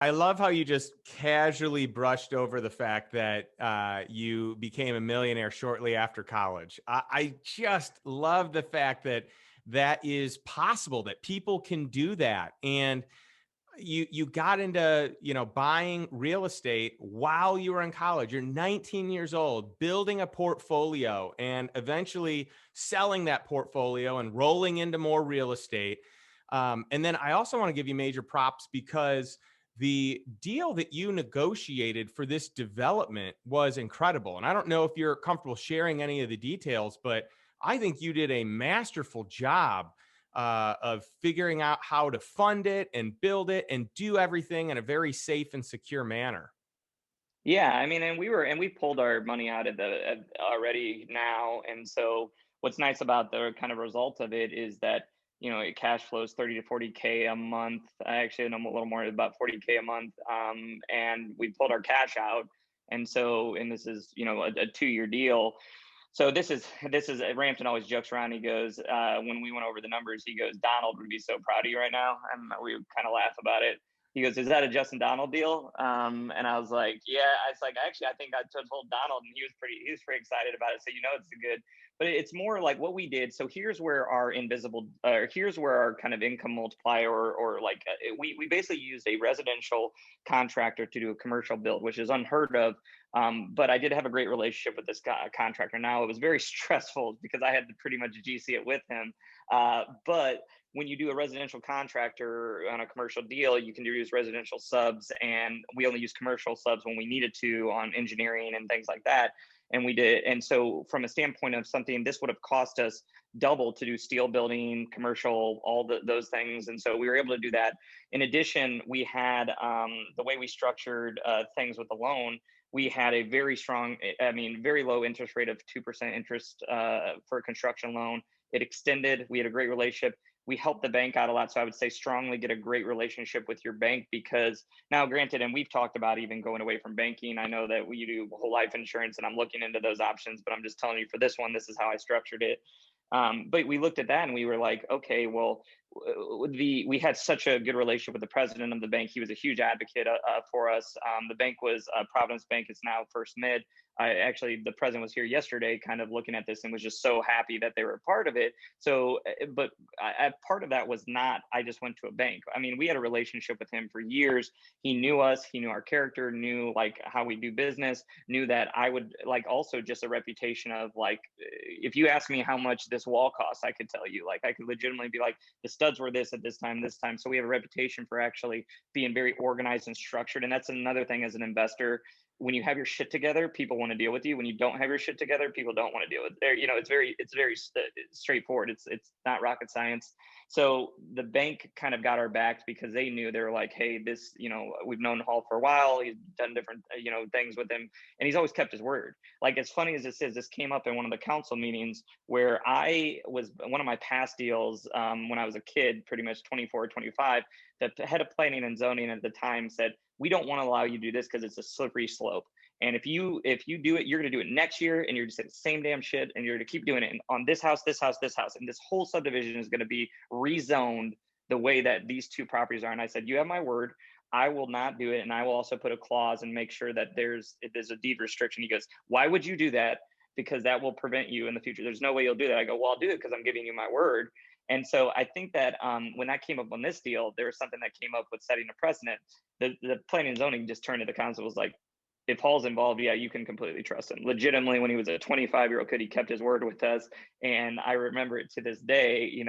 I love how you just casually brushed over the fact that you became a millionaire shortly after college. I just love the fact that that is possible, that people can do that. And you got into, buying real estate while you were in college. You're 19 years old, building a portfolio and eventually selling that portfolio and rolling into more real estate. And then I also want to give you major props because the deal that you negotiated for this development was incredible. And I don't know if you're comfortable sharing any of the details, but I think you did a masterful job of figuring out how to fund it and build it and do everything in a very safe and secure manner. Yeah, I mean, and we pulled our money out of already now, and so what's nice about the kind of result of it is that it cash flows 30 to 40K a month. I actually know a little more, about 40K a month, and we pulled our cash out, and this is a 2-year deal. So this is Rampton always jokes around. He goes, when we went over the numbers, he goes, Donald would be so proud of you right now, and we kind of laugh about it. He goes, "Is that a Justin Donald deal?" And I was like, "Yeah." I was like, "Actually, I think I told Donald, and he was pretty excited about it. So it's a good, but it's more like what we did. So here's where our kind of income multiplier, or like we basically used a residential contractor to do a commercial build, which is unheard of. But I did have a great relationship with this contractor. Now it was very stressful because I had to pretty much GC it with him, but when you do a residential contractor on a commercial deal, you can use residential subs, and we only use commercial subs when we needed to on engineering and things like that. And we did. And so, from a standpoint of something, this would have cost us double to do steel building, commercial, those things. And so we were able to do that. In addition, we had the way we structured things with the loan. We had a very strong, I mean, very low interest rate of 2% interest for a construction loan. It extended. We had a great relationship. We help the bank out a lot. So I would say strongly get a great relationship with your bank, because now, granted, and we've talked about even going away from banking. I know that we do whole life insurance and I'm looking into those options, but I'm just telling you for this one, this is how I structured it. But we looked at that and we were like, okay, well, we had such a good relationship with the president of the bank. He was a huge advocate for us. The bank was Providence Bank. It's now First Mid. The president was here yesterday, kind of looking at this, and was just so happy that they were a part of it. So, but part of that was not, I just went to a bank. I mean, we had a relationship with him for years. He knew us, he knew our character, knew like how we do business, knew that I would like, also just a reputation of like, if you ask me how much this wall costs, I could tell you, like, I could legitimately be like, the studs were this at this time, this time. So we have a reputation for actually being very organized and structured. And that's another thing as an investor. When you have your shit together, people want to deal with you. When you don't have your shit together, people don't want to deal with it. It's very straightforward. It's not rocket science. So the bank kind of got our backs because they knew, they were like, hey, this, we've known Hall for a while. He's done different, things with him, and he's always kept his word. Like, as funny as this is, this came up in one of the council meetings where I was, one of my past deals, when I was a kid, pretty much 24 or 25, the head of planning and zoning at the time said, we don't want to allow you to do this because it's a slippery slope. And if you do it, you're going to do it next year, and you're just saying the same damn shit, and you're going to keep doing it. And on this house, this house, this house, and this whole subdivision is going to be rezoned the way that these two properties are. And I said, you have my word. I will not do it, and I will also put a clause and make sure that there's a deed restriction. He goes, why would you do that? Because that will prevent you in the future. There's no way you'll do that. I go, well, I'll do it because I'm giving you my word. And so I think that when that came up on this deal, there was something that came up with setting a precedent. The planning and zoning just turned to the council, was like, if Paul's involved, yeah, you can completely trust him. Legitimately, when he was a 25-year-old kid, he kept his word with us, and I remember it to this day. He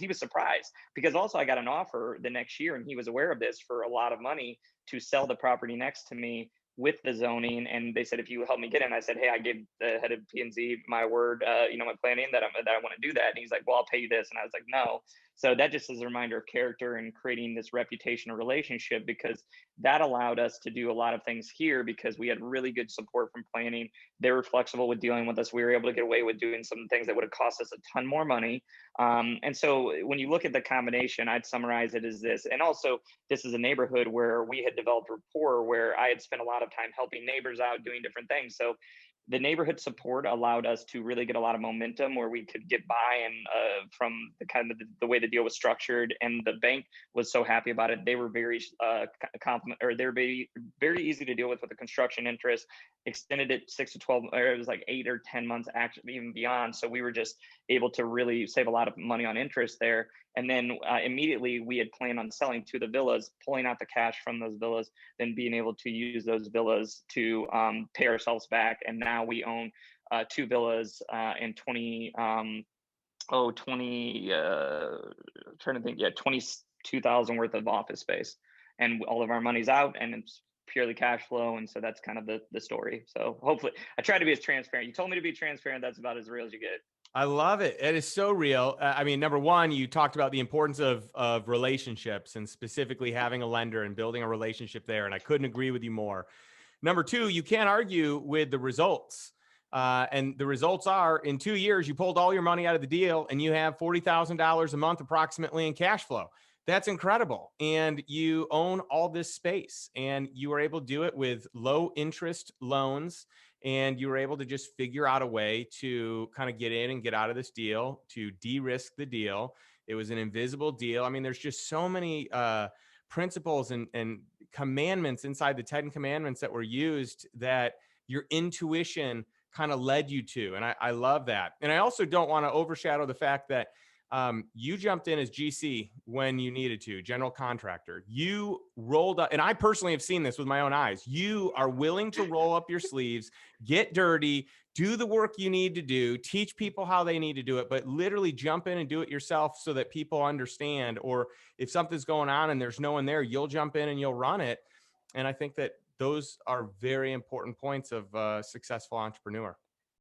was surprised, because also I got an offer the next year, and he was aware of this, for a lot of money, to sell the property next to me with the zoning. And they said, if you help me get in, I said, hey, I gave the head of P&Z my word, my planning, that I want to do that. And he's like, well, I'll pay you this. And I was like, no. So that just is a reminder of character and creating this reputation or relationship, because that allowed us to do a lot of things here, because we had really good support from planning. They were flexible with dealing with us. We were able to get away with doing some things that would have cost us a ton more money. And so when you look at the combination, I'd summarize it as this. And also, this is a neighborhood where we had developed rapport, where I had spent a lot of time helping neighbors out, doing different things. So the neighborhood support allowed us to really get a lot of momentum where we could get by and from the kind of the way the deal was structured, and the bank was so happy about it. They were very compliment, or they're very easy to deal with the construction interest. Extended it 6 to 12, or it was like 8 or 10 months, actually even beyond. So we were just able to really save a lot of money on interest there. And then immediately we had planned on selling to the villas, pulling out the cash from those villas, then being able to use those villas to pay ourselves back. And now we own 2 villas and 20, 20, trying to think, yeah, 22,000 worth of office space. And all of our money's out and it's purely cash flow. And so that's kind of the story. So hopefully I try to be as transparent. You told me to be transparent. That's about as real as you get. I love it. It is so real. I mean, number one, you talked about the importance of relationships and specifically having a lender and building a relationship there. And I couldn't agree with you more. Number two, you can't argue with the results. And the results are in 2 years, you pulled all your money out of the deal and you have $40,000 a month approximately in cash flow. That's incredible. And you own all this space and you were able to do it with low interest loans. And you were able to just figure out a way to kind of get in and get out of this deal, to de-risk the deal. It was an invisible deal. I mean, there's just so many principles and commandments inside the 10 commandments that were used that your intuition kind of led you to. And I love that. And I also don't want to overshadow the fact that you jumped in as GC when you needed to, general contractor. You rolled up, and I personally have seen this with my own eyes. You are willing to roll up your sleeves, get dirty, do the work you need to do, teach people how they need to do it, but literally jump in and do it yourself so that people understand. Or if something's going on and there's no one there, you'll jump in and you'll run it. And I think that those are very important points of a successful entrepreneur.